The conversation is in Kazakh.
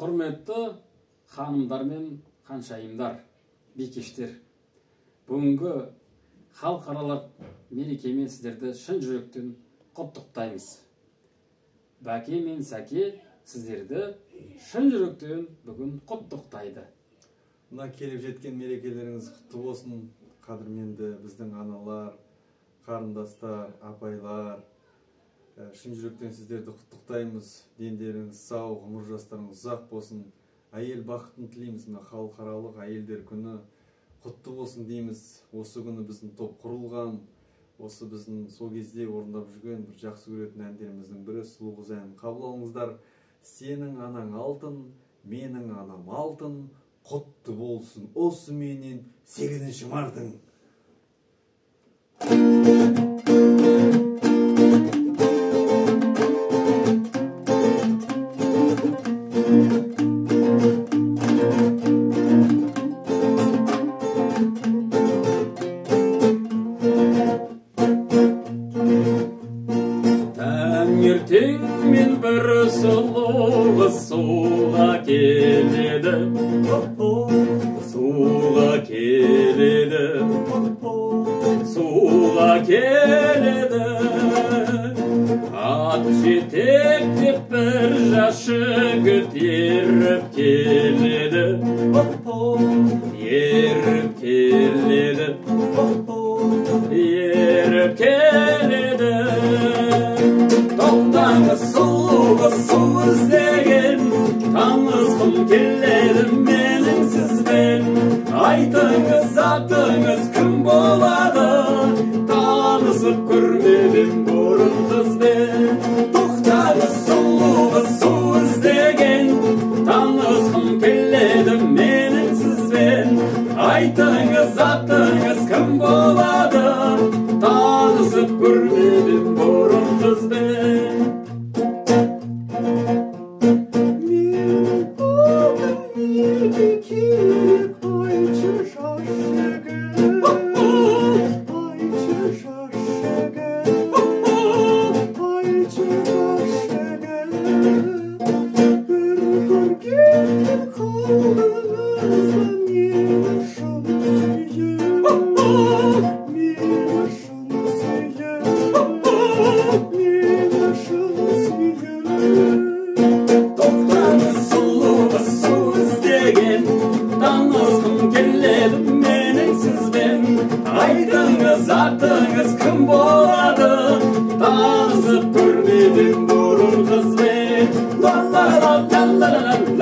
Құрметті ханымдар мен ханшайымдар, бикештер, бүгінгі халықаралық мерекемен сіздерді шын жүректен құттықтаймыз. Бәке мен Сәке сіздерді шын жүректен бүгін құттықтайды. Мына келіп жеткен мерекелеріңіз құтты болсын, қадірменді біздің аналар, қарындастар, апайлар. Шын жүректен сіздерді құттықтаймыз. Дендеріңіз сау, ғұмыр жастарыңыз ұзақ болсын. Әйел бақытын тілейміз. Мына халықаралық әйелдер күні құтты болсын дейміз. Осы күні біздің топ құрылған, осы біздің сол кезде орындап жүрген бір жақсы көретін әндеріміздің бірі сұлу қыз әнін қабыл алыңыздар. Сенің анаң алтын, менің анам алтын, құтты болсын осы менен 8-ші мартың. Таңертең мен бір сұлу қыз суға келеді, суға келеді, суға келеді. Ат жетектеп бір жас жігіт еріп келеді, еріп келеді, еріп келеді. Тоқтаңыз сұлу қыз су іздеген, танысқым келеді менің сізбен. Айтыңыз атыңыз кім болады, танысып көрмедім бұрын қызбен. Тоқтаңыз сұлу қыз су іздеген, танысқым келеді менің сізбен. Айтыңыз атыңыз кім болады, танысып көрмедім бұрын қызбен. Айтыңыз атыңыз кім болады, танысып көрмедім бұрын қызбен. Ла ла ла ла ла ла